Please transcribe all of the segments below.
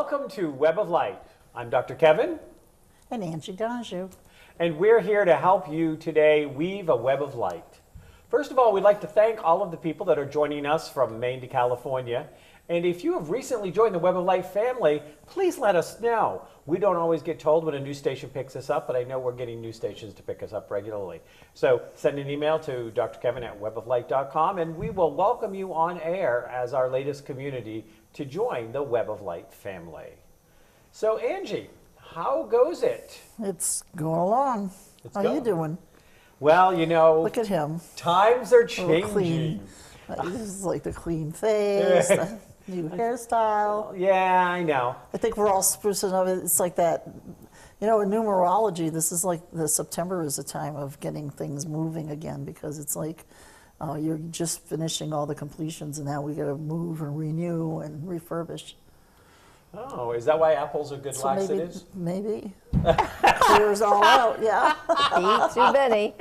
Welcome to Web of Light. I'm Dr. Kevin. And Angie Donju. And we're here to help you today weave a web of light. First of all, we'd like to thank all of the people that are joining us from Maine to California. And if you have recently joined the Web of Light family, please let us know. We don't always get told when a new station picks us up, but I know we're getting new stations to pick us up regularly. So send an email to drkevin@weboflight.com, and we will welcome you on air as our latest community to join the Web of Light family. So Angie, how goes it? It's going along. How are you doing? Well, you know, Look at him. times are A little clean. changing. This is like the clean face, the new hairstyle. Yeah, I know. I think we're all sprucing up. It's like that, you know, in numerology, this is like the September is a time of getting things moving again, because it's like you're just finishing all the completions and now we got to move and renew and refurbish. Oh, is that why apples are good So laxatives? maybe clears all out, yeah. Eat too many.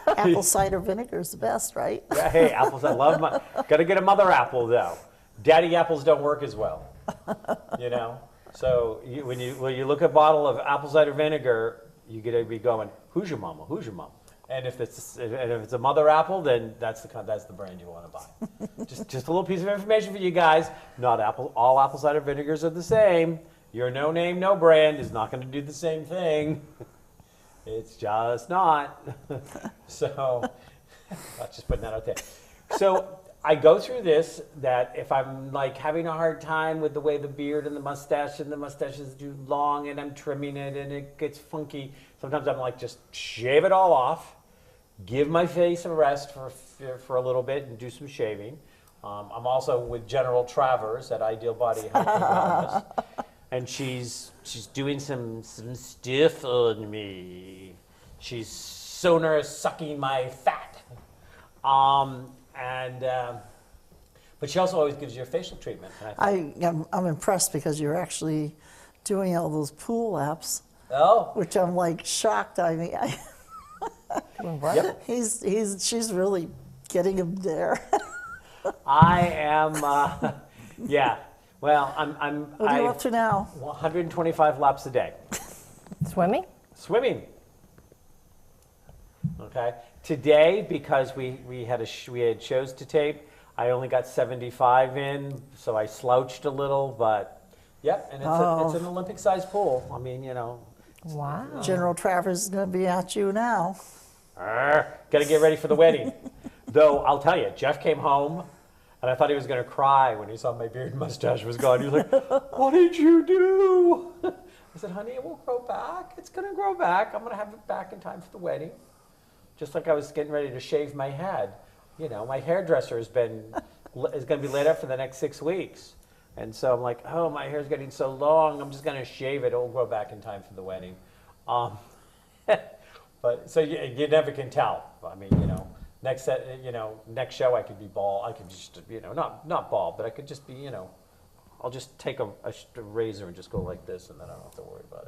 Apple cider vinegar is the best, right? Yeah, hey, apples, I love my, gotta get a mother apple though. Daddy apples don't work as well, you know? So when you look at a bottle of apple cider vinegar, you gotta be going, who's your mama, who's your mama? And if it's a mother apple, then that's the brand you wanna buy. just a little piece of information for you guys. All apple cider vinegars are the same. Your no name, no brand is not gonna do the same thing. It's just not. So, I'm just putting that out there. So I go through this, that if I'm like having a hard time with the way the beard and the mustache is too long and I'm trimming it and it gets funky, sometimes I'm like, just shave it all off, give my face a rest for a little bit and do some shaving. I'm also with General Travers at Ideal Body Health and Wellness. And she's doing some stuff on me. She's sucking my fat. But she also always gives you a facial treatment. And I'm impressed because you're actually doing all those pool apps, oh, which I'm like shocked. I mean, yep. she's really getting him there. I am. Yeah. Well, I'm. What are you up to now? 125 laps a day. Swimming? Swimming. Okay. Today, because we had shows to tape, I only got 75 in, so I slouched a little. But yep, and it's an Olympic-sized pool. I mean, you know. Wow. General Travers is going to be at you now. Got to get ready for the wedding. Though I'll tell you, Jeff came home. And I thought he was going to cry when he saw my beard and mustache was gone. He was like, what did you do? I said, honey, it will grow back. It's going to grow back. I'm going to have it back in time for the wedding. Just like I was getting ready to shave my head. You know, my hairdresser is going to be laid up for the next 6 weeks. And so I'm like, oh, my hair's getting so long. I'm just going to shave it. It will grow back in time for the wedding. But so you never can tell. I mean, you know. Next show I could be bald. I could just, not bald, but I could just be, I'll just take a razor and just go like this, and then I don't have to worry about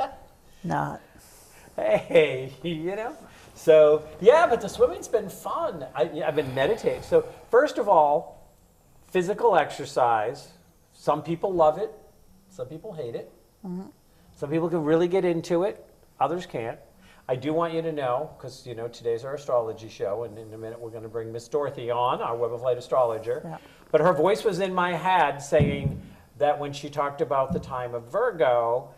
it. Not. Hey, So, yeah, but the swimming's been fun. I've been meditating. So, first of all, physical exercise. Some people love it. Some people hate it. Mm-hmm. Some people can really get into it. Others can't. I do want you to know, because today's our astrology show, and in a minute we're going to bring Miss Dorothy on, our Web of Light astrologer. Yeah. But her voice was in my head saying that when she talked about the time of Virgo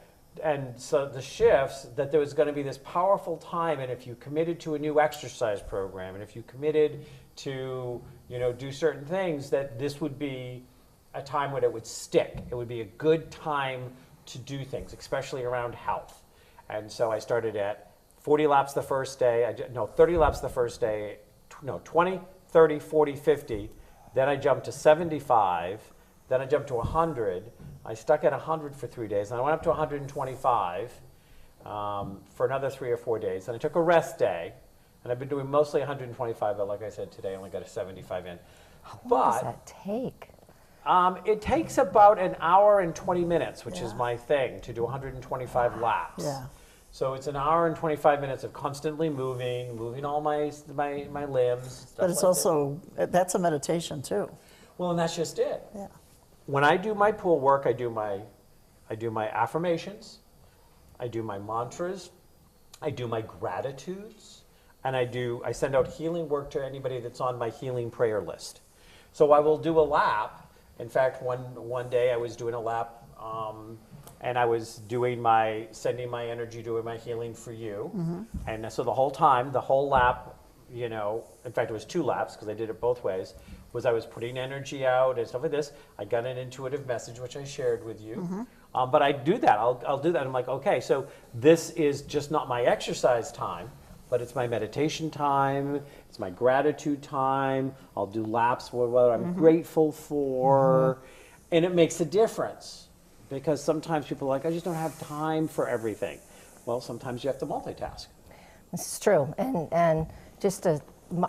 and so the shifts, that there was going to be this powerful time, and if you committed to a new exercise program, and if you committed to do certain things, that this would be a time when it would stick. It would be a good time to do things, especially around health. And so I started at 40 laps the first day, 30 laps the first day, 20, 30, 40, 50. Then I jumped to 75. Then I jumped to 100. I stuck at 100 for 3 days. And I went up to 125 for another 3 or 4 days. And I took a rest day. And I've been doing mostly 125, but like I said, today I only got a 75 in. How long does that take? It takes about an hour and 20 minutes, which is my thing, to do 125 laps. Yeah. So it's an hour and 25 minutes of constantly moving all my limbs. But it's like also, that's a meditation too. Well, and that's just it. Yeah. when I do my pool work, I do my affirmations, I do my mantras, I do my gratitudes, and I send out healing work to anybody that's on my healing prayer list. So I will do a lap. In fact, one day I was doing a lap, and I was sending my energy, doing my healing for you. And so the whole lap, in fact, it was 2 laps because I did it both ways, I was putting energy out and stuff like this. I got an intuitive message, which I shared with you. But I do that. I'll do that. I'm like, okay, so this is just not my exercise time, but it's my meditation time. It's my gratitude time. I'll do laps for what I'm grateful for. And it makes a difference because sometimes people are like, I just don't have time for everything. Well, sometimes you have to multitask. This is true, and just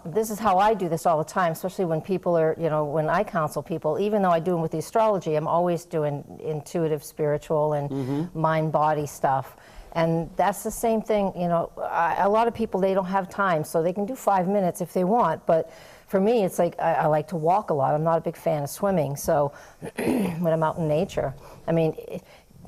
this is how I do this all the time, especially when people are, when I counsel people, even though I do them with the astrology, I'm always doing intuitive, spiritual, and mind-body stuff. And that's the same thing, a lot of people, they don't have time, so they can do 5 minutes if they want, but for me, it's like, I like to walk a lot. I'm not a big fan of swimming, so when I'm out in nature,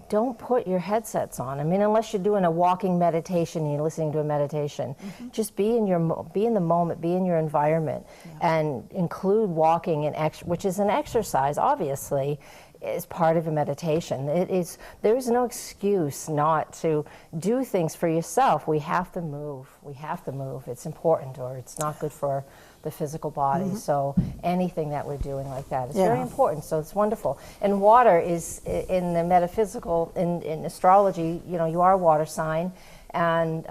don't put your headsets on. Unless you're doing a walking meditation and you're listening to a meditation, just be in the moment, be in your environment, and include walking which is an exercise, obviously, is part of a meditation. There is no excuse not to do things for yourself. We have to move. It's important, or it's not good for the physical body. So anything that we're doing like that is very important. So it's wonderful. And water is, in the metaphysical, in astrology, you are a water sign, and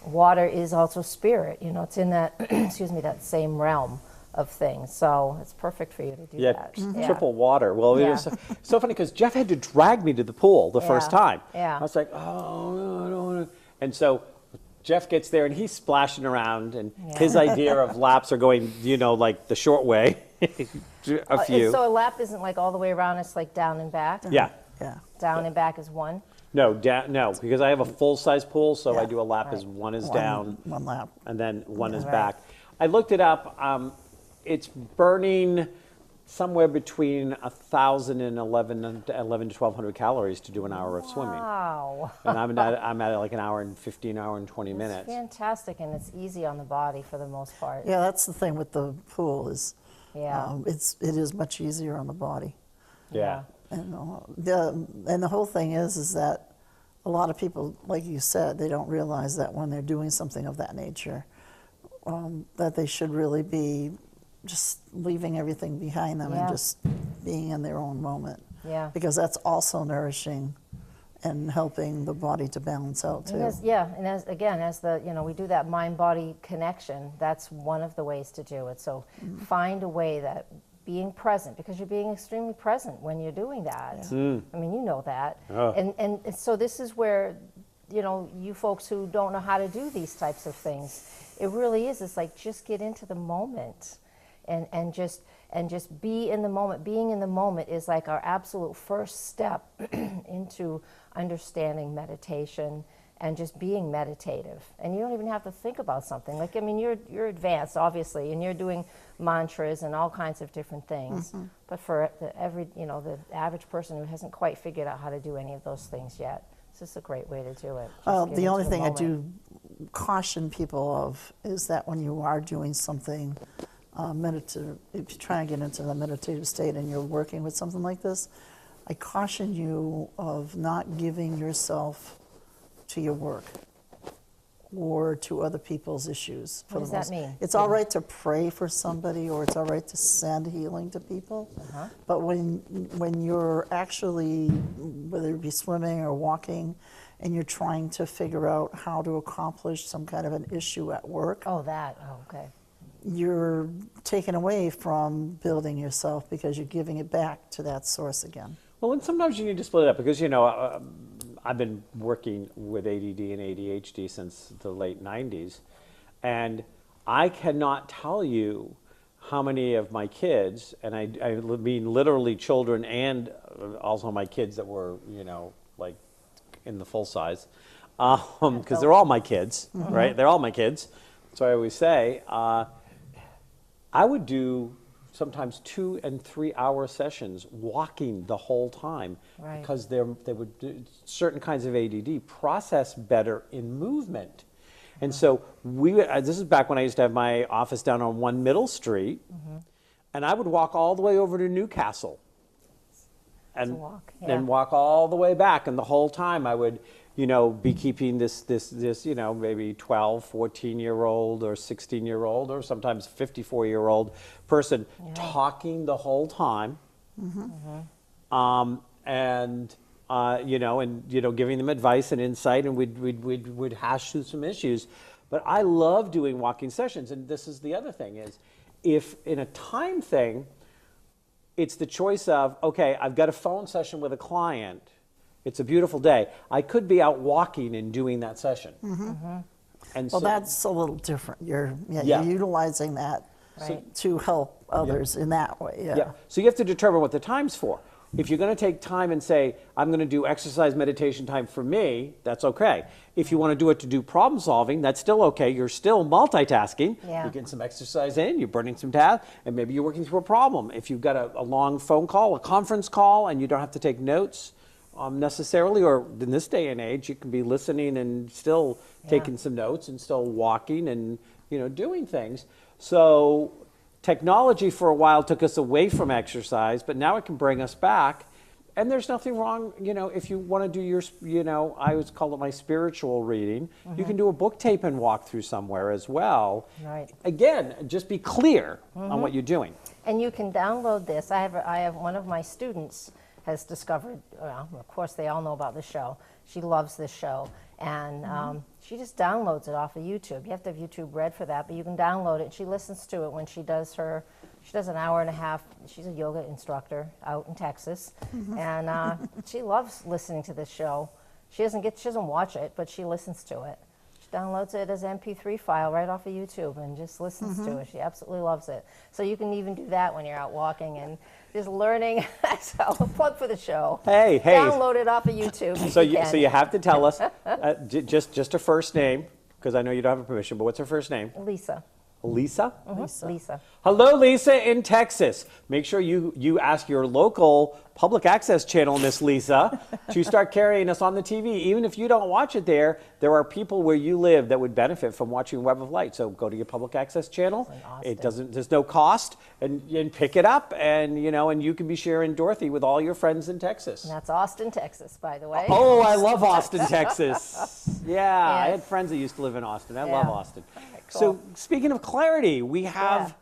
water is also spirit. It's in that, that same realm of things. So it's perfect for you to do that. Triple water. Well, it was so funny because Jeff had to drag me to the pool the first time. Yeah. I was like, oh, no, I don't want to. And so Jeff gets there and he's splashing around, and his idea of laps are going, like the short way, a few. So a lap isn't like all the way around, it's like down and back? Yeah. Down and back is one? No, because I have a full-size pool, so I do a lap as one is down. One lap. And then one is back. I looked it up. It's burning somewhere between 1,000 and 1,100 to 1,200 calories to do an hour of swimming. Wow. And I'm at like an hour and 15, hour and 20 minutes. Fantastic, and it's easy on the body for the most part. Yeah, that's the thing with the pool is Yeah. it is much easier on the body. Yeah. And the whole thing is that a lot of people, like you said, they don't realize that when they're doing something of that nature, that they should really be just leaving everything behind them and just being in their own moment. Yeah. Because that's also nourishing and helping the body to balance out too. And as we do that mind-body connection, that's one of the ways to do it. So find a way that being present, because you're being extremely present when you're doing that. You know that. And so this is where, you folks who don't know how to do these types of things, it really is, it's like just get into the moment. And just be in the moment. Being in the moment is like our absolute first step into understanding meditation and just being meditative. And you don't even have to think about something. Like, you're advanced, obviously, and you're doing mantras and all kinds of different things. But for the average person who hasn't quite figured out how to do any of those things yet, it's just a great way to do it. The only thing I do caution people of is that when you are doing something meditative, if you try and get into the meditative state and you're working with something like this, I caution you of not giving yourself to your work or to other people's issues. What does that mean? It's all right to pray for somebody, or it's all right to send healing to people, but when you're actually, whether it be swimming or walking, and you're trying to figure out how to accomplish some kind of an issue at work, okay. you're taken away from building yourself because you're giving it back to that source again. Well, and sometimes you need to split it up because, I've been working with ADD and ADHD since the late 90s, and I cannot tell you how many of my kids, and I mean literally children and also my kids that were, like in the full size, because they're all my kids, right? They're all my kids. So I always say, I would do sometimes 2 and 3 hour sessions walking the whole time Right. because they would do certain kinds of ADD process better in movement. And so this is back when I used to have my office down on 1 Middle Street, and I would walk all the way over to Newcastle and walk, and yeah. walk all the way back, and the whole time I would be keeping this maybe 12, 14-year-old or 16-year-old or sometimes 54-year-old person talking the whole time, giving them advice and insight, and we'd hash through some issues. But I love doing walking sessions, and this is the other thing is, if in a time thing, it's the choice of, okay, I've got a phone session with a client. It's a beautiful day. I could be out walking and doing that session. And Well, so, that's a little different. You're Yeah. utilizing that Right. to help others in that way. Yeah. yeah. So you have to determine what the time's for. If you're going to take time and say, I'm going to do exercise meditation time for me, that's okay. If you want to do it to do problem solving, that's still okay. You're still multitasking. Yeah. You're getting some exercise in, you're burning some tasks, and maybe you're working through a problem. If you've got a long phone call, a conference call, and you don't have to take notes necessarily, or in this day and age, you can be listening and still taking some notes and still walking and doing things. So technology for a while took us away from exercise, but now it can bring us back. And there's nothing wrong, if you want to do your, I always call it my spiritual reading. You can do a book tape and walk through somewhere as well. Right. Again, just be clear on what you're doing. And you can download this. I have one of my students has discovered, well, of course they all know about this show. She loves this show. And she just downloads it off of YouTube. You have to have YouTube Red for that, but you can download it. She listens to it when she does an hour and a half. She's a yoga instructor out in Texas. And she loves listening to this show. She doesn't watch it, but she listens to it. She downloads it as an MP3 file right off of YouTube and just listens to it. She absolutely loves it. So you can even do that when you're out walking and just learning. So plug for the show. Hey. Download it off of YouTube. So you have to tell us just her first name, because I know you don't have a permission, but what's her first name? Lisa. Lisa? Lisa. Hello, Lisa in Texas. Make sure you ask your local public access channel, Miss Lisa, to start carrying us on the TV. Even if you don't watch it there are people where you live that would benefit from watching Web of Light. So go to your public access channel. There's no cost, and pick it up, and you can be sharing Dorothy with all your friends in Texas. And that's Austin, Texas, by the way. Oh, I love Austin, Texas. Yeah, I had friends that used to live in Austin. I love Austin. Cool. So speaking of clarity, we have,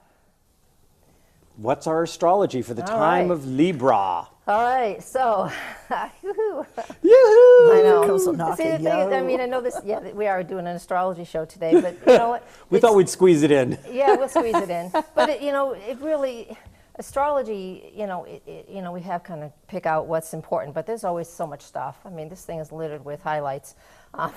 what's our astrology for the time of Libra? All right, so, yoo-hoo. Yoo-hoo! I know. Comes a See, knocking, the thing is, I yo. mean, I know this, we are doing an astrology show today, but you know what? We thought we'd squeeze it in. Yeah, we'll squeeze it in. But, it really, astrology, we have kind of pick out what's important, but there's always so much stuff. I mean, this thing is littered with highlights,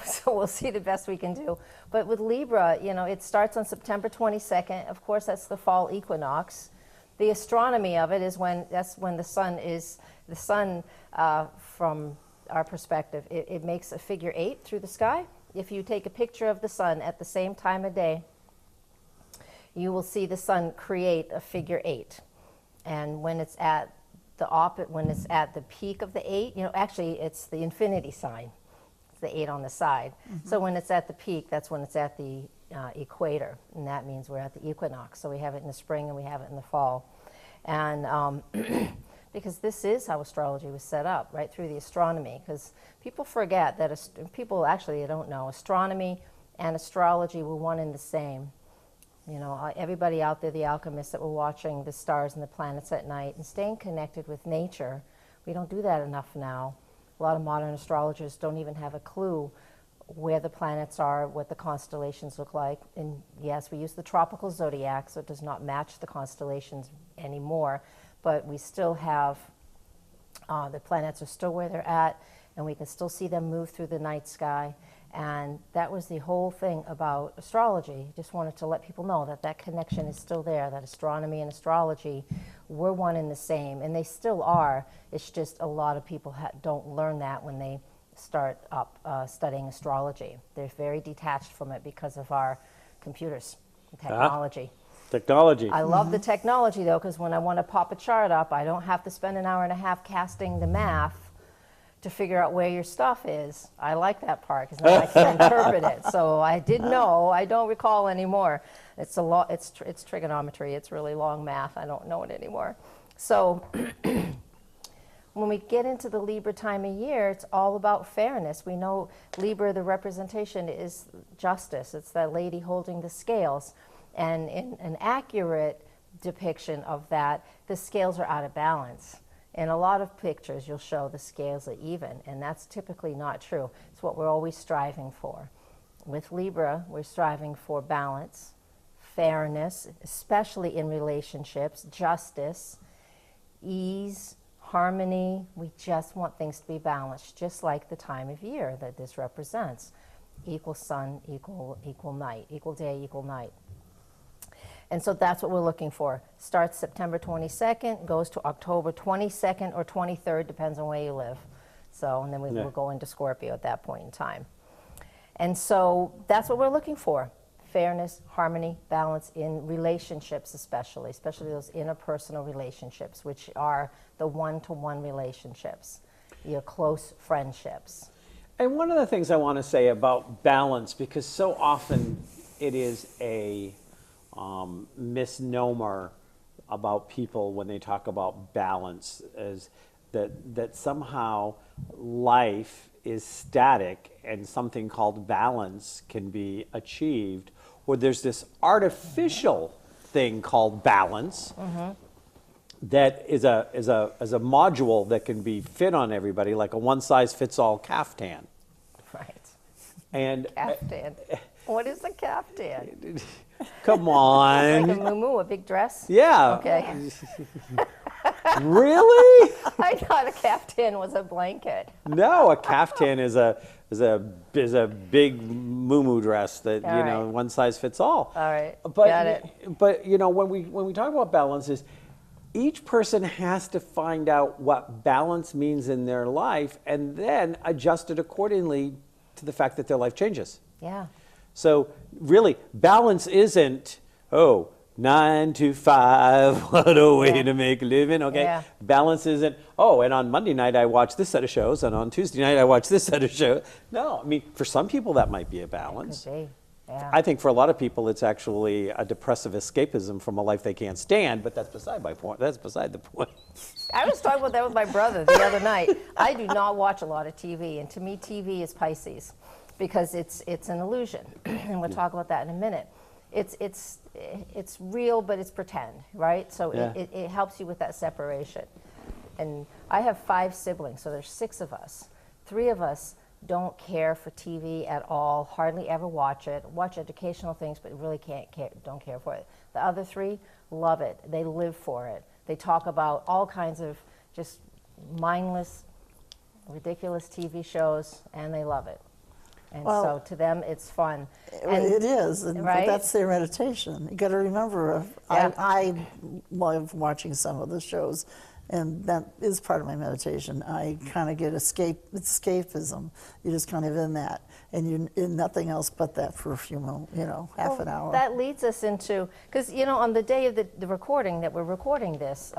so we'll see the best we can do. But with Libra, it starts on September 22nd. Of course, that's the fall equinox. The astronomy of it is that's when the sun, from our perspective, it makes a figure 8 through the sky. If you take a picture of the sun at the same time of day, you will see the sun create a figure 8. And when it's at the peak of the 8, actually it's the infinity sign. It's the 8 on the side. So when it's at the peak, that's when it's at the equator, and that means we're at the equinox. So we have it in the spring and we have it in the fall. And because this is how astrology was set up, right through the astronomy, because people forget that, people actually don't know, astronomy and astrology were one and the same. Everybody out there, the alchemists that were watching the stars and the planets at night and staying connected with nature, we don't do that enough now. A lot of modern astrologers don't even have a clue where the planets are, what the constellations look like. And yes, we use the tropical zodiac, so it does not match the constellations anymore, but we still have, the planets are still where they're at, and we can still see them move through the night sky. And that was the whole thing about astrology. Just wanted to let people know that connection is still there, that astronomy and astrology were one and the same, and they still are. It's just a lot of people don't learn that when they start up studying astrology. They're very detached from it because of our computers and technology. Technology. I love the technology though, because when I want to pop a chart up, I don't have to spend an hour and a half casting the math to figure out where your stuff is. I like that part because now I can interpret it. So I did know, I don't recall anymore. It's a lot. It's trigonometry. It's really long math. I don't know it anymore. So when we get into the Libra time of year, it's all about fairness. We know Libra, the representation is justice. It's that lady holding the scales. And in an accurate depiction of that, the scales are out of balance. In a lot of pictures, you'll show the scales are even, and that's typically not true. It's what we're always striving for. With Libra, we're striving for balance, fairness, especially in relationships, justice, ease, harmony. We just want things to be balanced, just like the time of year that this represents. Equal sun, equal night, equal day, equal night. And so that's what we're looking for. Starts September 22nd, goes to October 22nd or 23rd, depends on where you live. So, and then we'll go into Scorpio at that point in time. And so that's what we're looking for. Fairness, harmony, balance in relationships especially those interpersonal relationships, which are the one-to-one relationships, your close friendships. And one of the things I want to say about balance, because so often it is a misnomer about people when they talk about balance, is that somehow life is static and something called balance can be achieved, or there's this artificial thing called balance that is a module that can be fit on everybody, like a one-size-fits-all caftan. Right. And Caftan. What is a caftan? come on. Like a muumuu, a big dress? Yeah. Okay. Really? I thought a caftan was a blanket. No, a caftan is a big muumuu dress that All right. one size fits all. All right, But got it. But when we talk about balance, is each person has to find out what balance means in their life and then adjust it accordingly to the fact that their life changes. Yeah. So really, balance isn't 9 to 5, what a way to make a living, okay? Yeah. Balance isn't, and on Monday night I watch this set of shows, and on Tuesday night I watch this set of shows. No, I mean, for some people that might be a balance. Could be. Yeah. I think for a lot of people it's actually a depressive escapism from a life they can't stand, but that's beside my point. That's beside the point. I was talking about that with my brother the other night. I do not watch a lot of TV, and to me TV is Pisces because it's an illusion, and we'll talk about that in a minute. It's real, but it's pretend, right? So Yeah. it helps you with that separation. And I have 5 siblings, so there's 6 of us. 3 of us don't care for TV at all, hardly ever watch it, watch educational things, but really don't care for it. The other 3 love it. They live for it. They talk about all kinds of just mindless, ridiculous TV shows, and they love it. And so to them, it's fun. And It is, and right? that's their meditation. You got to remember, Yeah. I love watching some of the shows, and that is part of my meditation. I kind of get escapism. You're just kind of in that, and you're in nothing else but that for a few moments, half an hour. That leads us into, because on the day of the recording that we're recording this,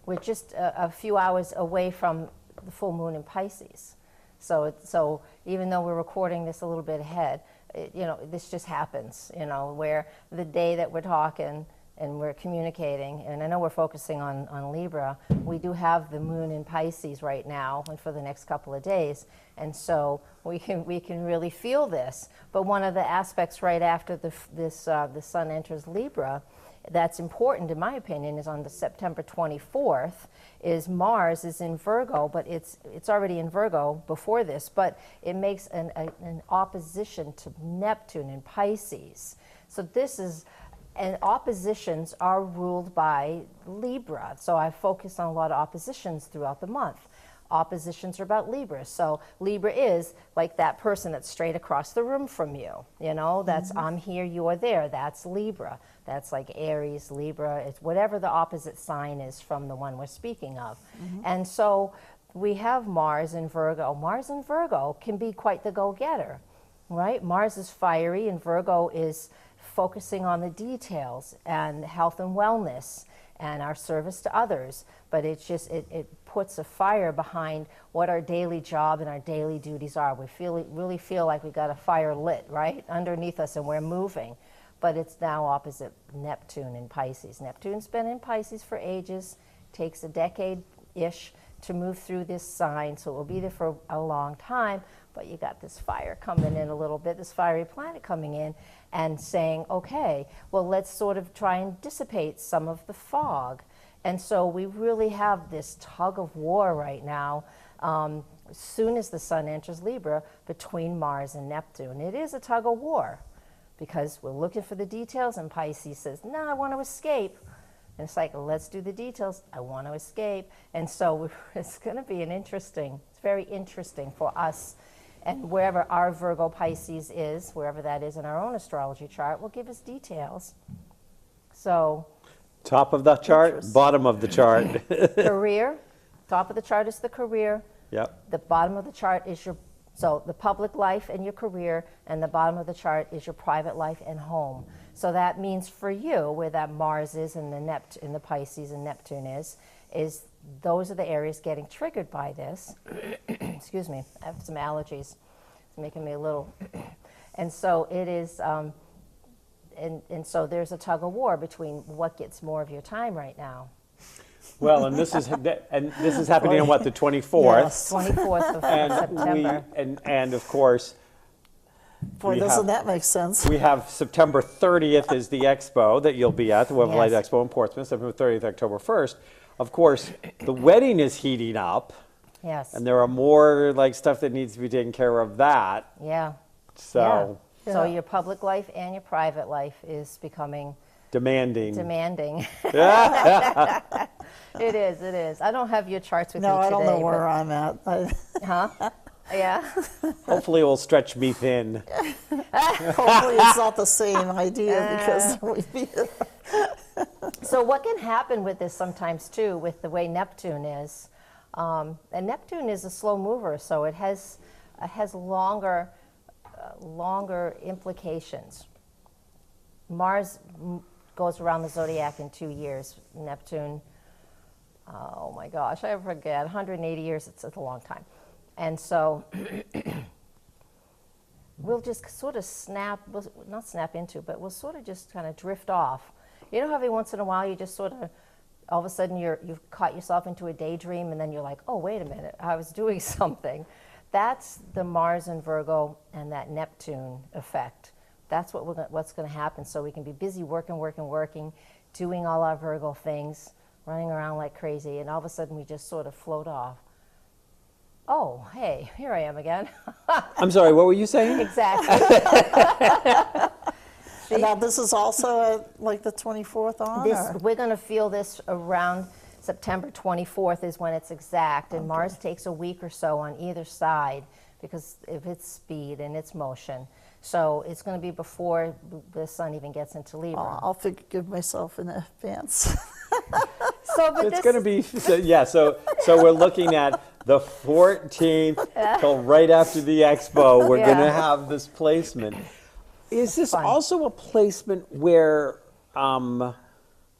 we're just a few hours away from the full moon in Pisces. So even though we're recording this a little bit ahead, this just happens, where the day that we're talking and we're communicating, and I know we're focusing on Libra, we do have the moon in Pisces right now and for the next couple of days, and so we can really feel this. But one of the aspects right after the sun enters Libra that's important, in my opinion, is on the September 24th, is Mars is in Virgo, but it's already in Virgo before this, but it makes an opposition to Neptune in Pisces. So this is, and oppositions are ruled by Libra. So I focus on a lot of oppositions throughout the month. Oppositions are about Libra. So Libra is like that person that's straight across the room from you. That's I'm here, you're there. That's Libra. That's like Aries, Libra. It's whatever the opposite sign is from the one we're speaking of. And so we have Mars in Virgo. Mars in Virgo can be quite the go-getter, right? Mars is fiery and Virgo is focusing on the details and health and wellness and our service to others, but it's just, it puts a fire behind what our daily job and our daily duties are. We really feel like we got a fire lit right underneath us and we're moving, but it's now opposite Neptune in Pisces. Neptune's been in Pisces for ages, takes a decade-ish to move through this sign, so it will be there for a long time, but you got this fire coming in a little bit, this fiery planet coming in and saying, okay, well, let's sort of try and dissipate some of the fog. And so we really have this tug of war right now, as soon as the sun enters Libra, between Mars and Neptune. It is a tug of war because we're looking for the details, and Pisces says, no, I want to escape. And it's like, let's do the details. I want to escape. And so it's going to be it's very interesting for us. And wherever our Virgo Pisces is, wherever that is in our own astrology chart, will give us details. So Top of the chart, bottom of the chart. career, top of the chart is the career. Yep. The bottom of the chart is so the public life and your career, and the bottom of the chart is your private life and home. So that means for you, where that Mars is and the Pisces and Neptune is those are the areas getting triggered by this. Excuse me, I have some allergies. It's making me a little. And so it is, and so there's a tug of war between what gets more of your time right now. Well, and this is happening on what, the 24th? Yes. 24th of September. And of course, Boy, doesn't that make sense? we have September 30th is the expo that you'll be at, the Web Light Yes. Expo in Portsmouth, September 30th, October 1st. Of course, the wedding is heating up, Yes. and there are more like stuff that needs to be taken care of that. Yeah. So Yeah. So Yeah. your public life and your private life is becoming demanding. demanding. It is. I don't have your charts with No, me today. I don't know where I'm at. Huh? Yeah. Hopefully it will stretch me thin. Hopefully it's not the same idea because we So what can happen with this sometimes too, with the way Neptune is, and Neptune is a slow mover, so it has longer implications. Mars goes around the zodiac in 2 years. Neptune, oh my gosh, I forget, 180 years, it's a long time. And so we'll just sort of not snap into, but we'll sort of just kind of drift off. You know how every once in a while you just sort of, all of a sudden you've caught yourself into a daydream and then you're like, oh, wait a minute, I was doing something. That's the Mars and Virgo and that Neptune effect. That's what's going to happen. So we can be busy working, doing all our Virgo things, running around like crazy, and all of a sudden we just sort of float off. Oh, hey, here I am again. I'm sorry, what were you saying? Exactly. Now this is also at like the 24th on? or? We're going to feel this around September 24th is when it's exact, and Mars takes a week or so on either side because of its speed and its motion. So it's going to be before the sun even gets into Libra. I'll forgive myself in advance. It's going to be, so we're looking at the 14th till right after the expo. We're going to have this placement. Is this Fun. also a placement where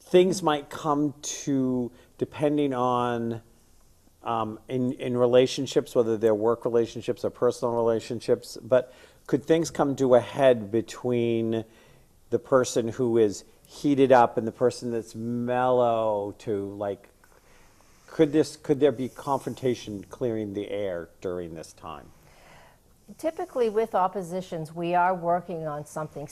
things might come to, depending on in relationships, whether they're work relationships or personal relationships, but could things come to a head between the person who is heated up and the person that's mellow to, like, could there be confrontation clearing the air during this time? Typically with oppositions, we are working on something.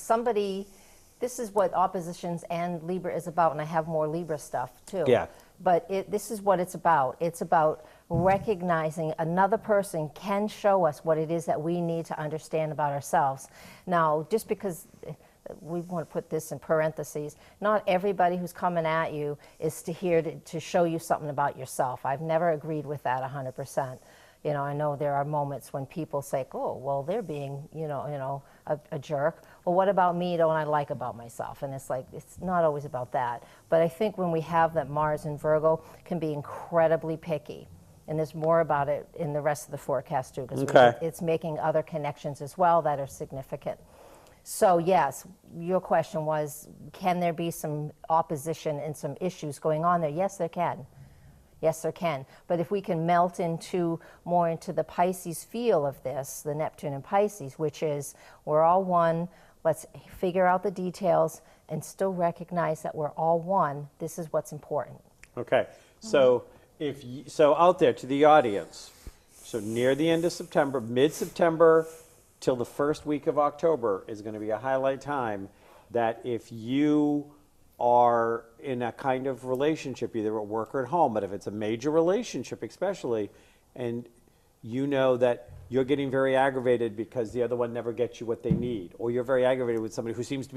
This is what oppositions and Libra is about, and I have more Libra stuff too. Yeah. But this is what it's about. It's about recognizing another person can show us what it is that we need to understand about ourselves. Now, just because we want to put this in parentheses, not everybody who's coming at you is here to show you something about yourself. I've never agreed with that 100%. You know, I know there are moments when people say, oh, well, they're being, a jerk. Well, what about me don't I like about myself? And it's like, it's not always about that. But I think when we have that Mars in Virgo can be incredibly picky. And there's more about it in the rest of the forecast too, because Okay. it's making other connections as well that are significant. So yes, your question was, can there be some opposition and some issues going on there? Yes, there can. Yes, there can. But if we can melt more into the Pisces feel of this, the Neptune and Pisces, which is we're all one, let's figure out the details and still recognize that we're all one. This is what's important. Okay, so so out there to the audience, so near the end of September, mid-September till the first week of October is going to be a highlight time that if you are in a kind of relationship, either at work or at home, but if it's a major relationship especially, and you know that you're getting very aggravated because the other one never gets you what they need, or you're very aggravated with somebody who seems to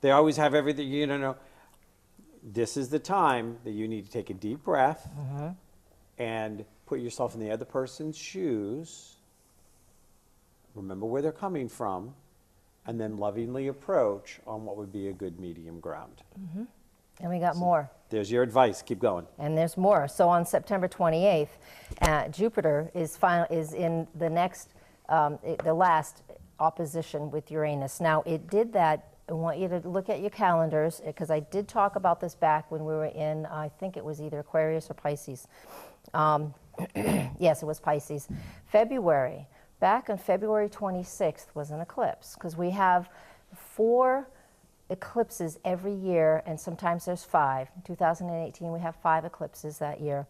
they always have everything, you know, this is the time that you need to take a deep breath and put yourself in the other person's shoes, remember where they're coming from, and then lovingly approach on what would be a good medium ground. And we got more. There's your advice. Keep going. And there's more. So on September 28th, Jupiter is in the next, the last opposition with Uranus. Now, it did that. I want you to look at your calendars, because I did talk about this back when we were in, I think it was either Aquarius or Pisces. Yes, it was Pisces. February. Back on February 26th was an eclipse, because we have 4 eclipses every year, and sometimes there's 5. In 2018, we have 5 eclipses that year,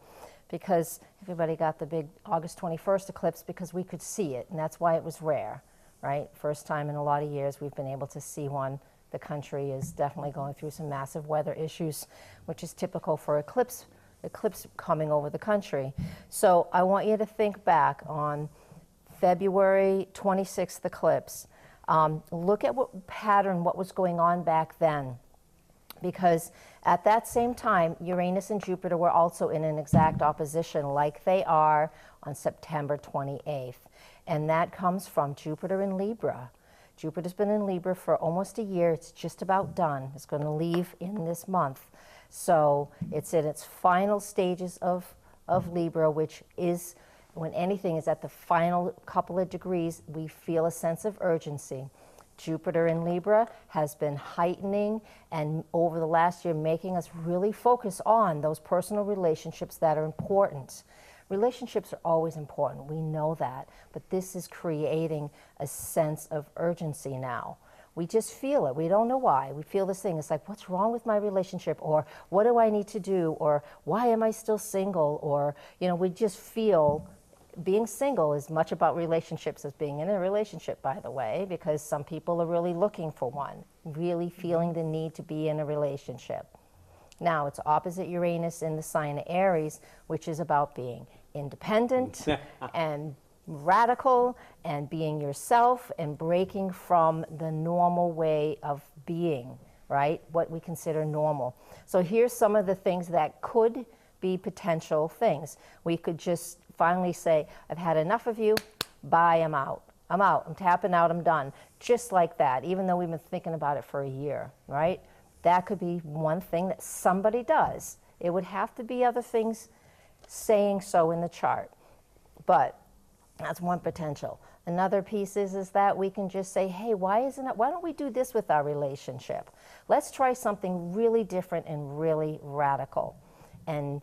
because everybody got the big August 21st eclipse because we could see it, and that's why it was rare, right? First time in a lot of years we've been able to see one. The country is definitely going through some massive weather issues, which is typical for eclipse coming over the country. So I want you to think back on February 26th eclipse. Look at what was going on back then, because at that same time, Uranus and Jupiter were also in an exact opposition like they are on September 28th. And that comes from Jupiter in Libra. Jupiter's been in Libra for almost a year. It's just about done. It's going to leave in this month. So it's in its final stages of Libra, which is, when anything is at the final couple of degrees, we feel a sense of urgency. Jupiter in Libra has been heightening, and over the last year making us really focus on those personal relationships that are important. Relationships are always important, we know that, but this is creating a sense of urgency now. We just feel it. We don't know why. We feel this thing. It's like, what's wrong with my relationship? Or what do I need to do? Or why am I still single? Or, you know, we just feel being single is much about relationships as being in a relationship, by the way, because some people are really looking for one, really feeling the need to be in a relationship. Now, it's opposite Uranus in the sign of Aries, which is about being independent and radical and being yourself and breaking from the normal way of being, right? What we consider normal. So here's some of the things that could be potential things. We could just finally say, I've had enough of you, bye, I'm out. I'm out, I'm tapping out, I'm done. Just like that, even though we've been thinking about it for a year, right? That could be one thing that somebody does. It would have to be other things saying so in the chart. But that's one potential. Another piece is that we can just say, hey, why don't we do this with our relationship? Let's try something really different and really radical. And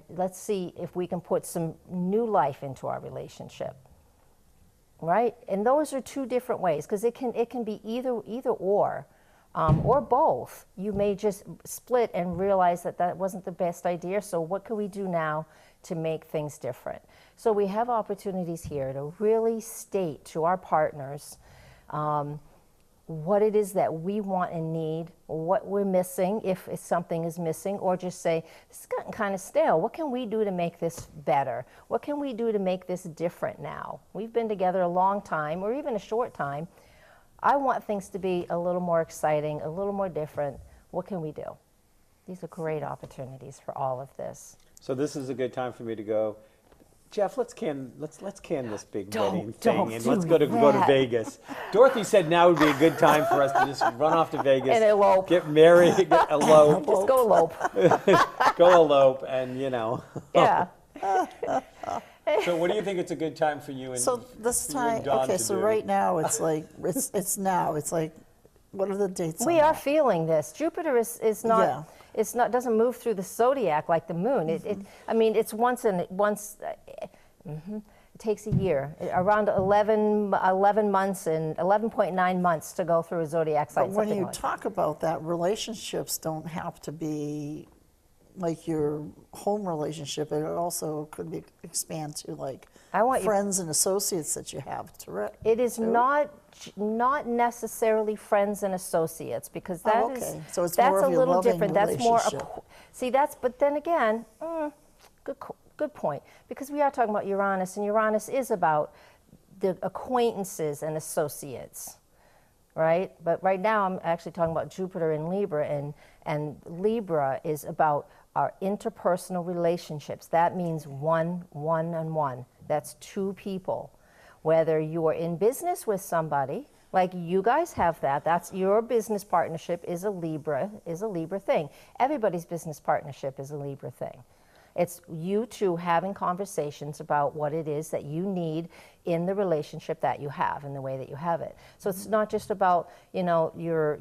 let's see if we can put some new life into our relationship, right? And those are 2 different ways, because it can be either or both. You may just split and realize that wasn't the best idea, so what can we do now to make things different? So we have opportunities here to really state to our partners what it is that we want and need, what we're missing, if something is missing, or just say, this has gotten kind of stale. What can we do to make this better? What can we do to make this different now? We've been together a long time, or even a short time. I want things to be a little more exciting, a little more different. What can we do? These are great opportunities for all of this. So this is a good time for me to go, Jeff, let's can this big wedding thing, and let's go to Vegas. Dorothy said now would be a good time for us to just run off to Vegas And elope. get married, elope, Just go elope. go elope, and you know. Yeah. So what do you think it's a good time for you and So this for you and time, Dawn okay, to so do? right now, it's like, it's now, it's like, what are the dates on We are that? feeling this. Jupiter is not. Yeah. It's not doesn't move through the zodiac like the moon. I mean, it's once. It takes a year, around 11 months and 11.9 months to go through a zodiac sign. But when something you like that. talk about that, relationships don't have to be like your home relationship. It also could be expand to like I want you- friends and associates that you have. It is not necessarily friends and associates because that is okay. So it's that's more a of your little loving different. That's more relationship. see that's but then again, good point, because we are talking about Uranus, and Uranus is about the acquaintances and associates, right? But right now I'm actually talking about Jupiter in Libra, and Libra is about our interpersonal relationships. That means one and one. That's two people. Whether you are in business with somebody, like you guys have that's your business partnership is a Libra thing. Everybody's business partnership is a Libra thing. It's you two having conversations about what it is that you need in the relationship that you have and the way that you have it. So it's not just about your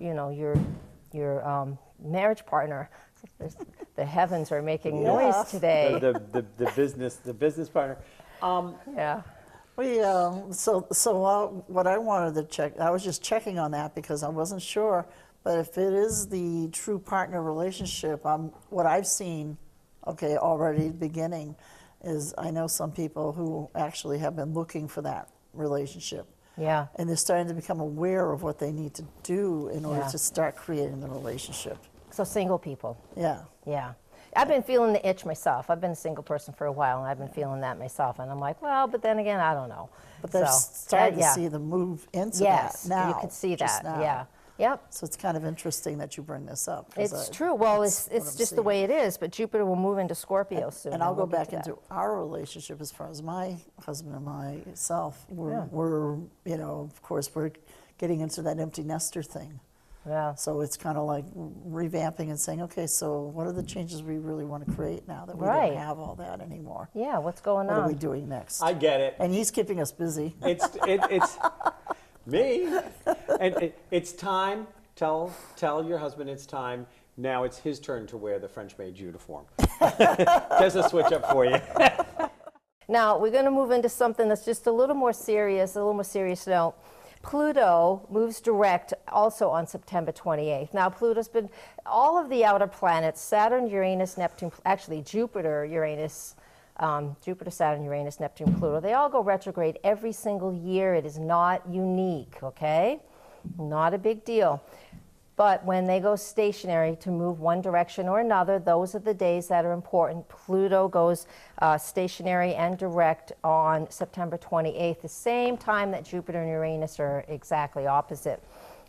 marriage partner. The heavens are making noise today. The business partner. Yeah. We what I wanted to check, I was just checking on that because I wasn't sure, but if it is the true partner relationship, what I've seen, okay, already beginning, is I know some people who actually have been looking for that relationship. Yeah. And they're starting to become aware of what they need to do in order Yeah. to start creating the relationship. So single people. Yeah. Yeah. I've been feeling the itch myself. I've been a single person for a while, and I've been feeling that myself. And I'm like, well, but then again, I don't know. But they're So, starting yeah. to see the move into Yes, that now. you could see just that. now. Yeah. Yep. So it's kind of interesting that you bring this up. 'cause It's true. Well, that's it's what I'm just the seeing. way it is. But Jupiter will move into Scorpio soon. And I'll go we'll get back to that. into our relationship as far as my husband and myself. Yeah. We're of course, we're getting into that empty nester thing. Yeah. So it's kind of like revamping and saying, okay, so what are the changes we really want to create now that we Right. don't have all that anymore? Yeah. What's going What are we on? doing next? I get it. And he's keeping us busy. It's me. And it's time. Tell your husband it's time. Now it's his turn to wear the French maid uniform. There's a switch up for you. Now we're going to move into something that's just a little more serious note. Pluto moves direct also on September 28th. Now Pluto's been, all of the outer planets, Saturn, Uranus, Neptune, actually Jupiter, Uranus, Jupiter, Saturn, Uranus, Neptune, Pluto, they all go retrograde every single year. It is not unique, okay? Not a big deal. But when they go stationary to move one direction or another, those are the days that are important. Pluto goes stationary and direct on September 28th, the same time that Jupiter and Uranus are exactly opposite.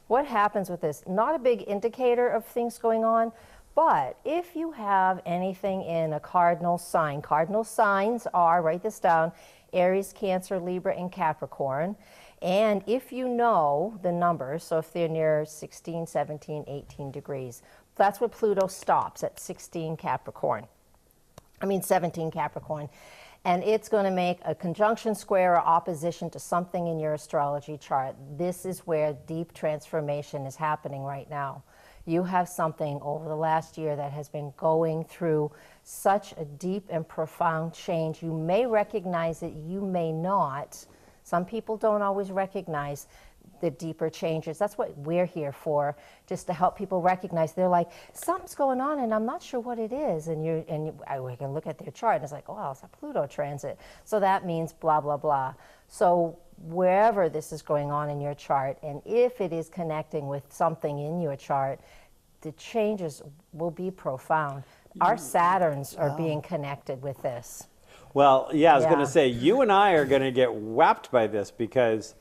What happens with this? Not a big indicator of things going on, but if you have anything in a cardinal signs are, write this down, Aries, Cancer, Libra, and Capricorn. And if you know the numbers, so if they're near 16, 17, 18 degrees, that's where Pluto stops, at 17 Capricorn. And it's going to make a conjunction, square, or opposition to something in your astrology chart. This is where deep transformation is happening right now. You have something over the last year that has been going through such a deep and profound change. You may recognize it, you may not. Some people don't always recognize the deeper changes. That's what we're here for, just to help people recognize. They're like, something's going on and I'm not sure what it is. And we can look at their chart and it's like, oh, well, it's a Pluto transit. So that means blah, blah, blah. So wherever this is going on in your chart, and if it is connecting with something in your chart, the changes will be profound. Our Saturns are being connected with this. Well, yeah, I was Yeah. going to say, you and I are going to get whapped by this because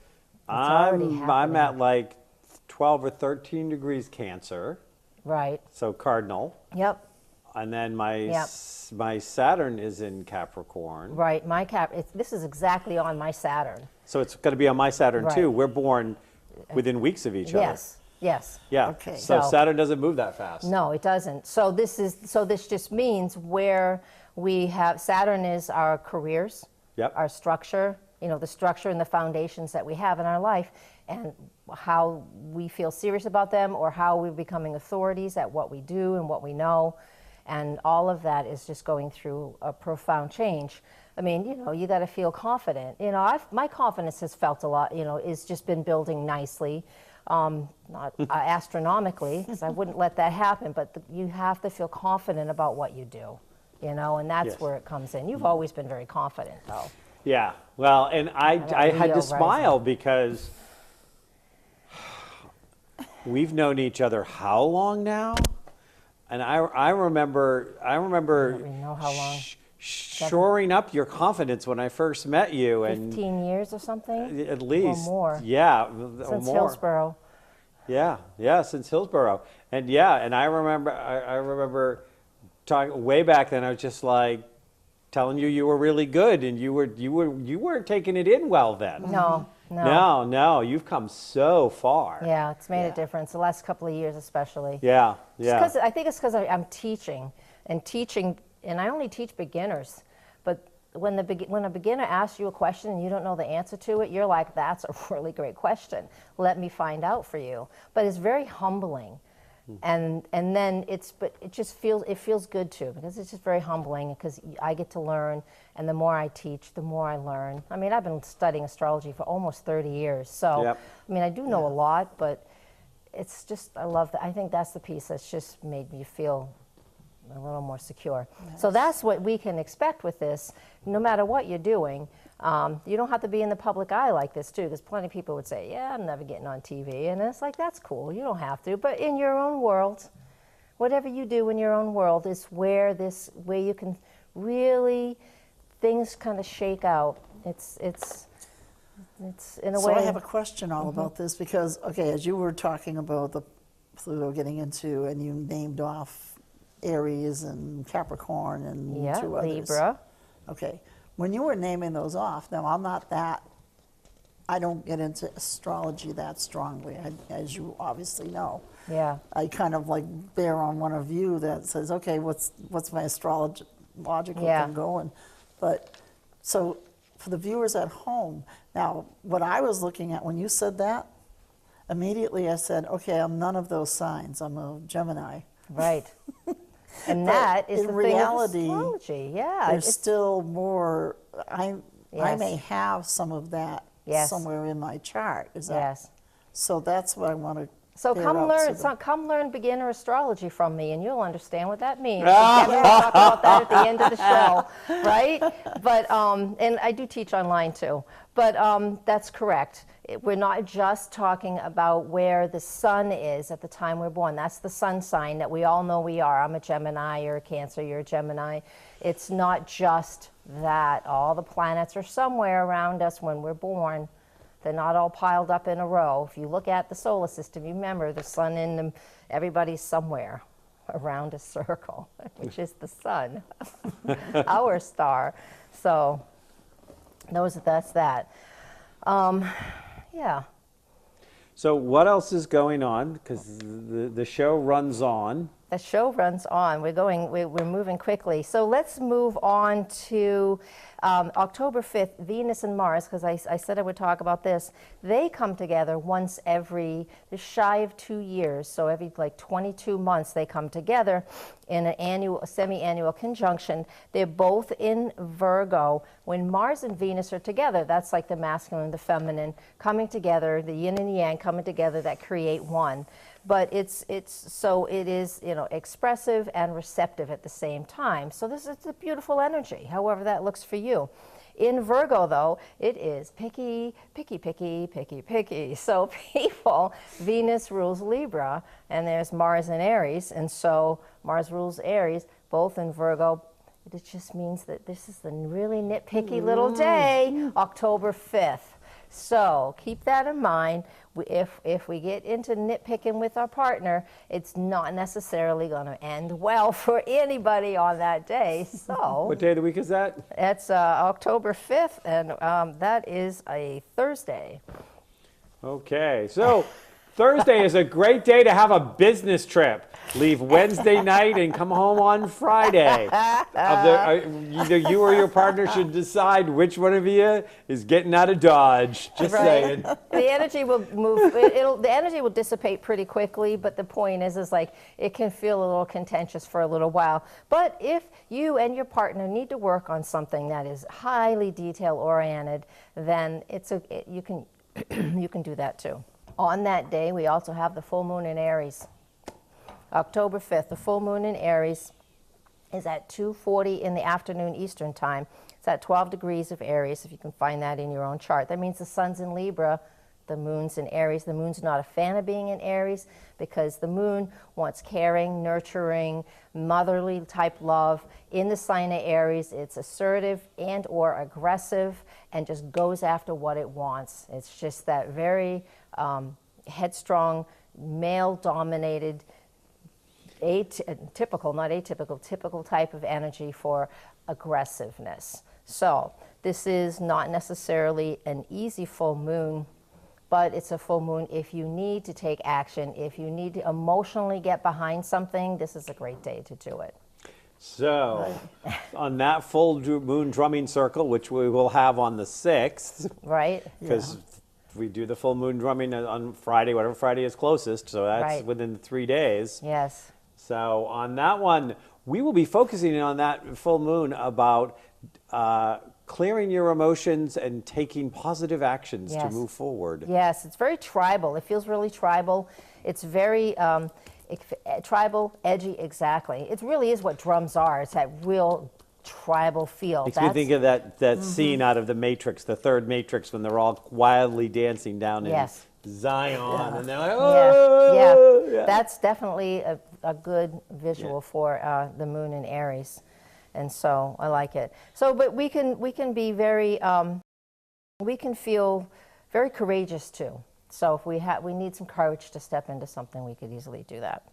already I'm at happening. like 12 or 13 degrees Cancer, Right. so cardinal. Yep. And then my Yep. my Saturn is in Capricorn. Right. This is exactly on my Saturn. So it's going to be on my Saturn Right. too. We're born within weeks of each other. Yes. Yes. Yeah. Okay. So So- Saturn doesn't move that fast. No, it doesn't. So this just means where we have Saturn is our careers, Yep. our structure, the structure and the foundations that we have in our life, and how we feel serious about them, or how we're becoming authorities at what we do and what we know. And all of that is just going through a profound change. I mean, you got to feel confident. My confidence has felt a lot, it's just been building nicely. Not astronomically, because I wouldn't let that happen, but you have to feel confident about what you do, and that's Yes. where it comes in. You've always been very confident, though. Yeah. Well, and I had Leo to rising. smile because we've known each other how long now? And I remember I don't even know how long. shoring up your confidence when I first met you, and 15 years or something? at least more. Yeah, Since more. Hillsborough. Yeah, since Hillsborough. And I remember talking way back then. I was just like telling you were really good, and you weren't taking it in well then. No. No, you've come so far. Yeah, it's made a difference, the last couple of years especially. Yeah. I think it's because I'm teaching, and I only teach beginners. But when a beginner asks you a question and you don't know the answer to it, you're like, that's a really great question. Let me find out for you. But it's very humbling. And then it feels good too, because it's just very humbling, because I get to learn, and the more I teach, the more I learn. I mean, I've been studying astrology for almost 30 years, so Yep. I mean, I do know a lot, but it's just, I love that. I think that's the piece that's just made me feel a little more secure. So that's what we can expect with this, no matter what you're doing. You don't have to be in the public eye like this too, because plenty of people would say, yeah, I'm never getting on TV, and it's like, that's cool, you don't have to. But in your own world, whatever you do in your own world is where you can really, things kind of shake out. It's in a way. So I have a question all about this, because, okay, as you were talking about the Pluto getting into, and you named off Aries and Capricorn and two others. Libra. Okay, when you were naming those off, now I don't get into astrology that strongly, as you obviously know. Yeah. I kind of like bear on one of you that says, okay, what's my astrological thing going? But so for the viewers at home, now what I was looking at when you said that, immediately I said, okay, I'm none of those signs. I'm a Gemini. Right. And that is in the reality, thing of astrology. Yeah. There's still more. I Yes. may have some of that Yes. somewhere in my chart. Is that? Yes. So that's what I want to. So bear come up learn, to the- come learn beginner astrology from me, and you'll understand what that means. Again, we'll talk about that at the end of the show, right? But and I do teach online too. But that's correct. We're not just talking about where the sun is at the time we're born. That's the sun sign that we all know we are. I'm a Gemini, you're a Cancer, you're a Gemini. It's not just that. All the planets are somewhere around us when we're born. They're not all piled up in a row. If you look at the solar system, you remember the sun in them, everybody's somewhere around a circle, which is the sun, our star. So that's that. Yeah. So what else is going on? Because the show runs on. The show runs on. We're moving quickly. So let's move on to October 5th, Venus and Mars, because I said I would talk about this. They come together once every, just shy of 2 years. So every like 22 months they come together in an semi-annual conjunction. They're both in Virgo. When Mars and Venus are together, that's like the masculine and the feminine coming together, the yin and yang coming together that create one. But it is expressive and receptive at the same time. So this is a beautiful energy, however that looks for you. In Virgo, though, it is picky, picky, picky, picky, picky. So people, Venus rules Libra, and there's Mars in Aries, and so Mars rules Aries, both in Virgo. It just means that this is the really nitpicky little day, October 5th. So keep that in mind. If we get into nitpicking with our partner, it's not necessarily going to end well for anybody on that day. So What day of the week is that? it's October 5th, and that is a Thursday. Okay, so Thursday is a great day to have a business trip. Leave Wednesday night and come home on Friday. Either you or your partner should decide which one of you is getting out of Dodge. Just saying. The energy will move. The energy will dissipate pretty quickly. But the point is like it can feel a little contentious for a little while. But if you and your partner need to work on something that is highly detail oriented, then you can you can do that too. On that day, we also have the full moon in Aries. October 5th, the full moon in Aries is at 2:40 in the afternoon Eastern time. It's at 12 degrees of Aries, if you can find that in your own chart. That means the sun's in Libra, the moon's in Aries. The moon's not a fan of being in Aries because the moon wants caring, nurturing, motherly type love. In the sign of Aries, it's assertive and or aggressive and just goes after what it wants. It's just that very headstrong, male-dominated, typical type of energy for aggressiveness. So this is not necessarily an easy full moon, but it's a full moon if you need to take action, if you need to emotionally get behind something, this is a great day to do it. So on that full moon drumming circle, which we will have on the 6th, right? Because we do the full moon drumming on Friday, whatever Friday is closest, so that's within 3 days. Yes. So on that one, we will be focusing on that full moon about clearing your emotions and taking positive actions to move forward. Yes, it's very tribal. It feels really tribal. It's very tribal, edgy, exactly. It really is what drums are. It's that real tribal feel. Makes me think of that scene out of The Matrix, the third Matrix, when they're all wildly dancing down in Zion, and they're like, oh! Yeah. That's definitely a good visual for the moon in Aries, and so I like it. So, but we can be very, we can feel very courageous too. So if we need some courage to step into something, we could easily do that.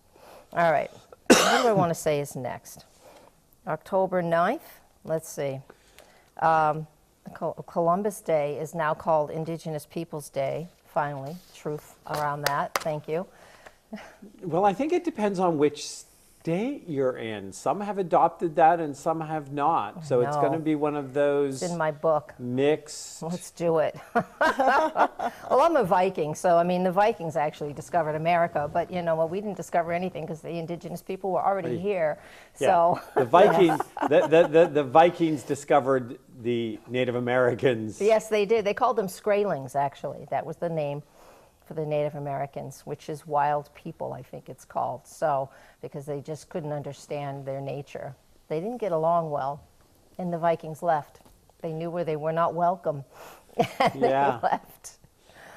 All right, what do I want to say is next? October 9th, let's see. Columbus Day is now called Indigenous Peoples Day. Finally, truth around that. Thank you. Well, I think it depends on which state you're in. Some have adopted that and some have not. So it's going to be one of those. It's in my book. Mixed. Let's do it. Well, I'm a Viking, so I mean the Vikings actually discovered America, but you know, well, we didn't discover anything because the indigenous people were already here. Yeah. So the Viking, the Vikings discovered the Native Americans. Yes, they did. They called them Skraelings, actually. That was the name for the Native Americans, which is wild people, I think it's called. So, because they just couldn't understand their nature. They didn't get along well, and the Vikings left. They knew where they were not welcome, and they left.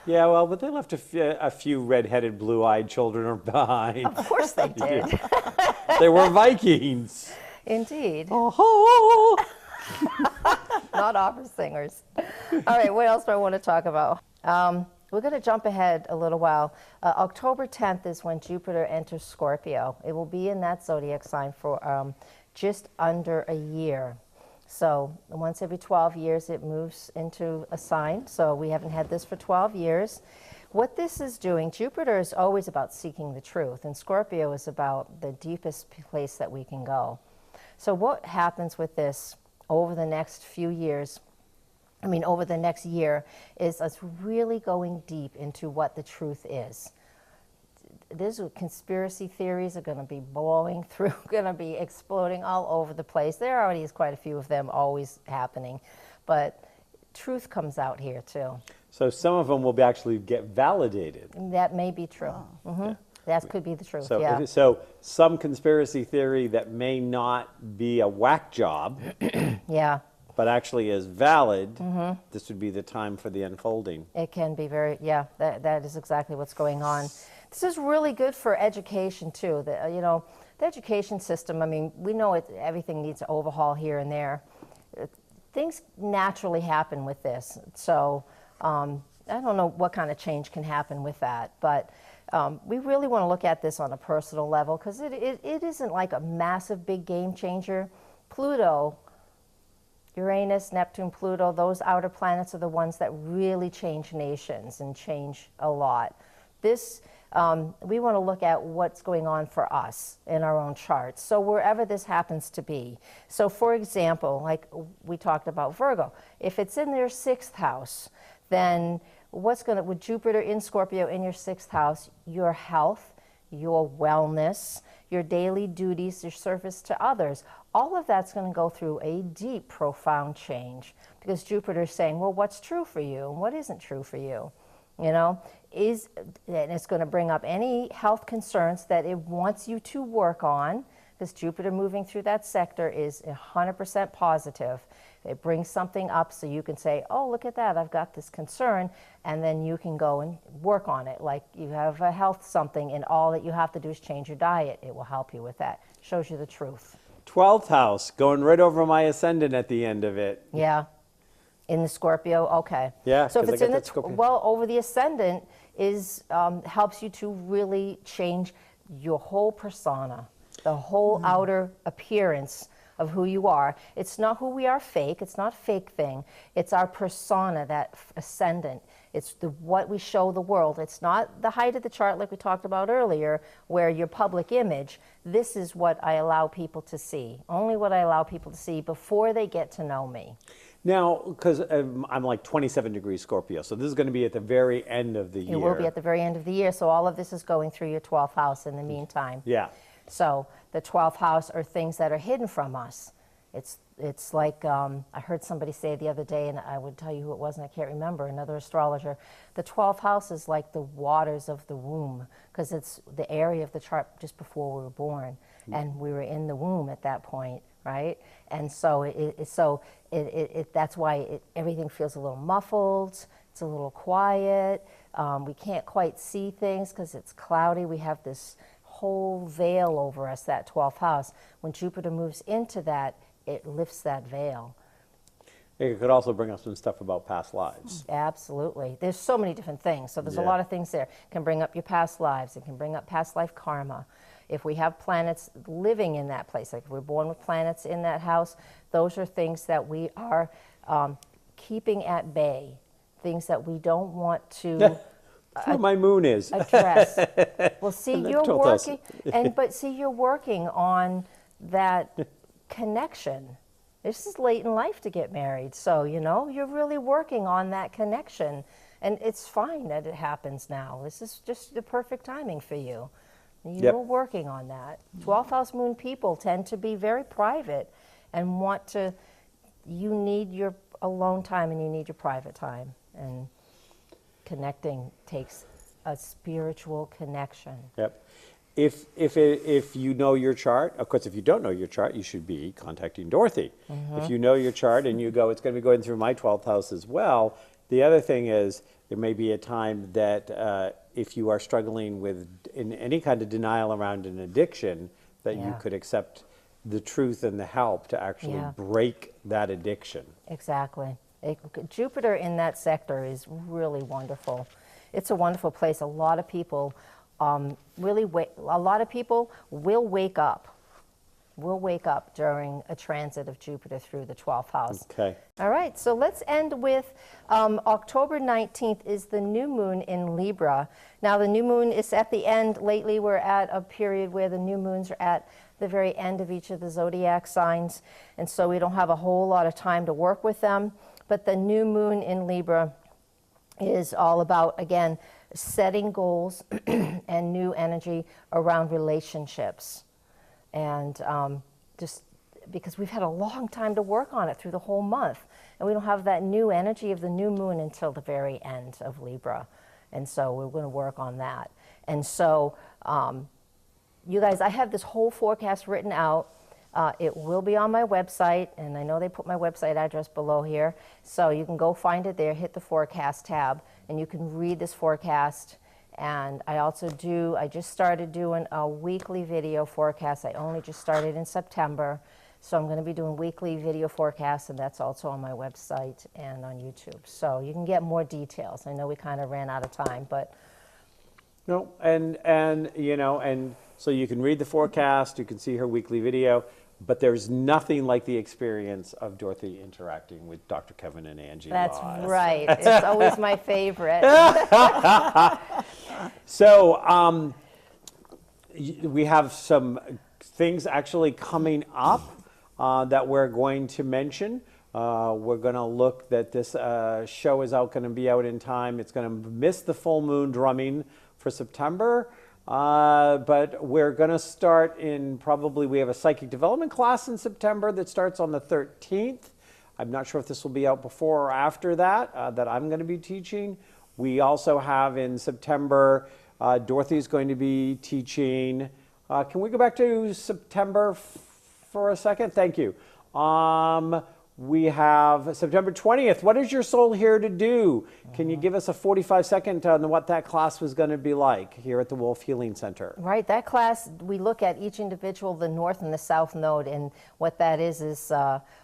Yeah, well, but they left a few red-headed, blue-eyed children behind. Of course they did. They were Vikings. Indeed. Oh. Not opera singers. All right, what else do I want to talk about? We're going to jump ahead a little while. October 10th is when Jupiter enters Scorpio. It will be in that zodiac sign for just under a year. So once every 12 years it moves into a sign. So we haven't had this for 12 years. What this is doing, Jupiter is always about seeking the truth, and Scorpio is about the deepest place that we can go. So what happens with this over the next few years, over the next year, is us really going deep into what the truth is. These conspiracy theories are going to be blowing through, going to be exploding all over the place. There already is quite a few of them always happening, but truth comes out here too. So some of them will actually get validated. That may be true. That could be the truth, so, so some conspiracy theory that may not be a whack job, but actually is valid, this would be the time for the unfolding. It can be very, that is exactly what's going on. This is really good for education too. The education system, we know everything needs an overhaul here and there. Things naturally happen with this. So I don't know what kind of change can happen with that, but we really want to look at this on a personal level because it isn't like a massive big game changer. Pluto, Uranus, Neptune, Pluto, those outer planets are the ones that really change nations and change a lot. This we want to look at what's going on for us in our own charts. So wherever this happens to be. So for example, like we talked about Virgo, if it's in their 6th house, then with Jupiter in Scorpio in your 6th house, your health, your wellness, your daily duties, your service to others, all of that's going to go through a deep, profound change, because Jupiter is saying, well, what's true for you and what isn't true for you? You know, and it's going to bring up any health concerns that it wants you to work on, because Jupiter moving through that sector is 100% positive. It brings something up so you can say, oh, look at that, I've got this concern, and then you can go and work on it. Like you have a health something, and all that you have to do is change your diet. It will help you with that. Shows you the truth. 12th house, going right over my ascendant at the end of it. Yeah. In the Scorpio, okay. Yeah, so if 'cause I it's got in that Scorpio. well, over the ascendant is helps you to really change your whole persona, the whole outer appearance of who you are. It's not who we are fake. It's not a fake thing. It's our persona, that ascendant. It's what we show the world. It's not the height of the chart like we talked about earlier, where your public image. This is what I allow people to see. Only what I allow people to see before they get to know me. Now, because I'm like 27 degrees Scorpio, so this is going to be at the very end of the year. It will be at the very end of the year, so all of this is going through your 12th house in the meantime. Yeah. So the 12th house are things that are hidden from us. It's like, I heard somebody say the other day, and I would tell you who it was, and I can't remember, another astrologer. The 12th house is like the waters of the womb, because it's the area of the chart just before we were born, and we were in the womb at that point, right? And so that's why everything feels a little muffled. It's a little quiet. We can't quite see things because it's cloudy. We have this whole veil over us, that 12th house. When Jupiter moves into that, it lifts that veil. It could also bring up some stuff about past lives. Absolutely. There's so many different things. So there's a Yeah. lot of things there. It can bring up your past lives. It can bring up past life karma. If we have planets living in that place, like if we're born with planets in that house, those are things that we are keeping at bay, things that we don't want to That's where my moon is. address. Well, see, And that you're told us. working, but see, you're working on that connection. This is late in life to get married, so you're really working on that connection, and it's fine that it happens now. This is just the perfect timing for you. You're working on that. 12th house moon people tend to be very private and you need your alone time and you need your private time, and connecting takes a spiritual connection. Yep. If you know your chart, of course, if you don't know your chart, you should be contacting Dorothy. If you know your chart and you go, it's going to be going through my 12th house as well. The other thing is, there may be a time that if you are struggling with in any kind of denial around an addiction, that you Yeah. could accept the truth and the help to actually Yeah. break that addiction. Exactly. Jupiter in that sector is really wonderful. It's a wonderful place. A lot of people a lot of people will wake up. Will wake up during a transit of Jupiter through the 12th house. Okay. All right, so let's end with October 19th is the new moon in Libra. Now the new moon is at the end. Lately we're at a period where the new moons are at the very end of each of the zodiac signs, and so we don't have a whole lot of time to work with them. But the new moon in Libra is all about, again, setting goals and new energy around relationships. And just because we've had a long time to work on it through the whole month, and we don't have that new energy of the new moon until the very end of Libra. And so we're going to work on that. And so, you guys, I have this whole forecast written out. It will be on my website, and I know they put my website address below here, so you can go find it there, hit the forecast tab, and you can read this forecast. And I just started doing a weekly video forecast. I only just started in September, so I'm going to be doing weekly video forecasts, and that's also on my website and on YouTube. So you can get more details. I know we kind of ran out of time, but No, and so you can read the forecast, you can see her weekly video, but there's nothing like the experience of Dorothy interacting with Dr. Kevin and Angie that's live. right. It's always my favorite. So we have some things actually coming up that we're going to mention. We're going to look that this show is going to be out in time. It's going to miss the full moon drumming for September. But we're going to start in we have a psychic development class in September that starts on the 13th. I'm not sure if this will be out before or after that I'm going to be teaching. We also have in September, Dorothy's going to be teaching. Can we go back to September for a second? Thank you. We have September 20th. What is your soul here to do? Can you give us a 45-second on what that class was going to be like here at the Wolf Healing Center? Right, that class, we look at each individual, the north and the south node, and what that is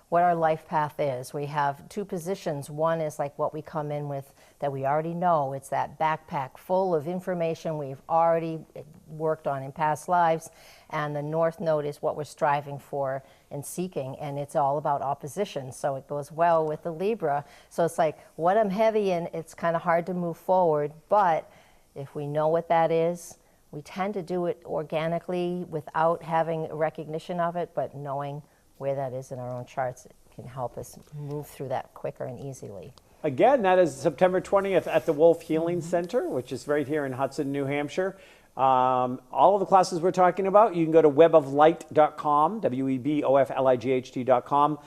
what our life path is. We have two positions. One is like what we come in with that we already know. It's that backpack full of information we've already worked on in past lives. And the north node is what we're striving for and seeking, and it's all about opposition. So it goes well with the Libra. So it's like what I'm heavy in, it's kind of hard to move forward, but if we know what that is, we tend to do it organically without having recognition of it, but knowing where that is in our own charts, it can help us move through that quicker and easily. Again, that is September 20th at the Wolf Healing Center, which is right here in Hudson, New Hampshire. All of the classes we're talking about, you can go to weboflight.com, weboflight.com.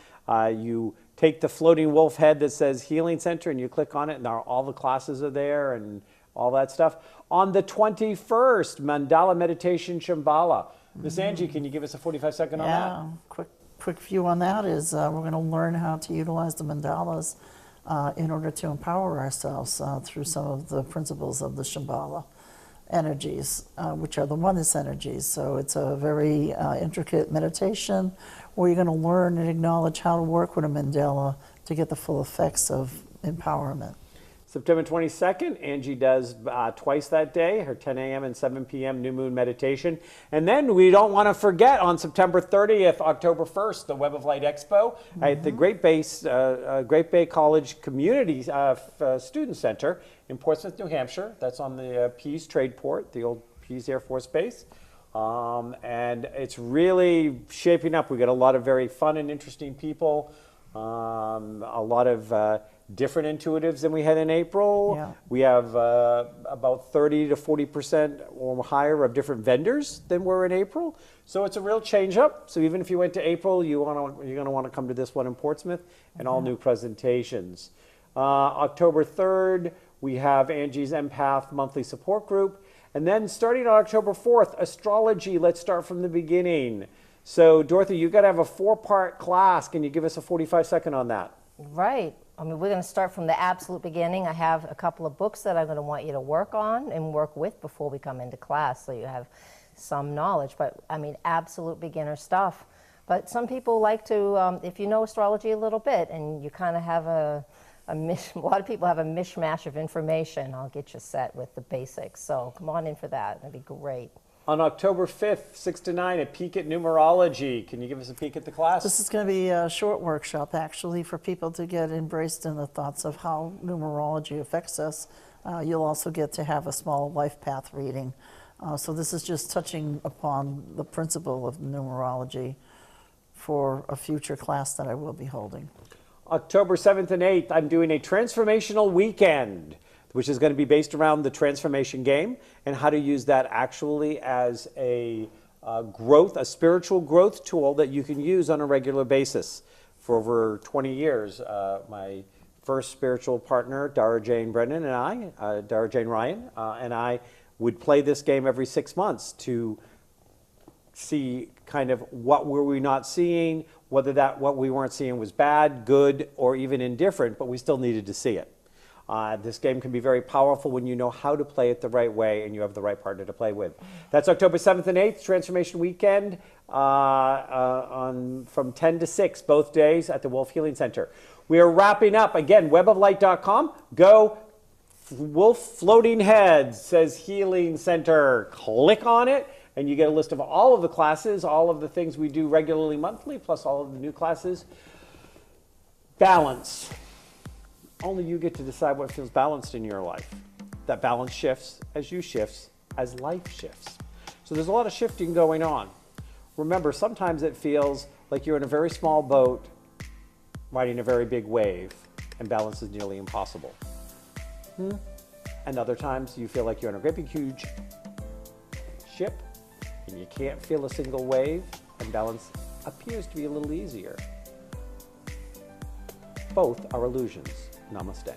You take the floating wolf head that says Healing Center and you click on it, and all the classes are there and all that stuff. On the 21st, Mandala Meditation Shambhala. Miss Angie, can you give us a 45-second on that? Yeah, quick view on that is we're going to learn how to utilize the mandalas in order to empower ourselves through some of the principles of the Shambhala energies, which are the oneness energies. So it's a very intricate meditation where you're going to learn and acknowledge how to work with a mandala to get the full effects of empowerment. September 22nd, Angie does twice that day, her 10 a.m. and 7 p.m. new moon meditation. And then we don't want to forget on September 30th, October 1st, the Web of Light Expo at the Great Bay College Community Student Center in Portsmouth, New Hampshire. That's on the Pease Trade Port, the old Pease Air Force Base. And it's really shaping up. We got a lot of very fun and interesting people, a lot of different intuitives than we had in April. Yeah. We have about 30 to 40% or higher of different vendors than were in April. So it's a real change up. So even if you went to April, you're going to want to come to this one in Portsmouth and all new presentations. October 3rd, we have Angie's Empath Monthly Support Group. And then starting on October 4th, Astrology. Let's start from the beginning. So Dorothy, you've got to have a 4-part class. Can you give us a 45-second on that? Right. I mean, we're going to start from the absolute beginning. I have a couple of books that I'm going to want you to work on and work with before we come into class, so you have some knowledge. But I mean, absolute beginner stuff. But some people like to, if you know astrology a little bit and you kind of have a lot of people have a mishmash of information, I'll get you set with the basics. So come on in for that. That'd be great. On October 5th, 6 to 9, a peek at numerology. Can you give us a peek at the class? This is going to be a short workshop, actually, for people to get embraced in the thoughts of how numerology affects us. You'll also get to have a small life path reading. So this is just touching upon the principle of numerology for a future class that I will be holding. October 7th and 8th, I'm doing a transformational weekend, which is going to be based around the transformation game and how to use that actually as a spiritual growth tool that you can use on a regular basis. For over 20 years, my first spiritual partner, Dara Jane Brennan and Dara Jane Ryan, and I would play this game every 6 months to see kind of what were we not seeing, whether that what we weren't seeing was bad, good, or even indifferent, but we still needed to see it. This game can be very powerful when you know how to play it the right way and you have the right partner to play with. That's October 7th and 8th, Transformation Weekend, from 10 to 6, both days at the Wolf Healing Center. We are wrapping up. Again, weboflight.com. Go Wolf Floating Heads, says Healing Center. Click on it, and you get a list of all of the classes, all of the things we do regularly monthly, plus all of the new classes. Balance. Only you get to decide what feels balanced in your life. that balance shifts as you shifts, as life shifts. So there's a lot of shifting going on. Remember, sometimes it feels like you're in a very small boat riding a very big wave, and balance is nearly impossible. And other times you feel like you're in a great big huge ship and you can't feel a single wave, and balance appears to be a little easier. Both are illusions. Namaste.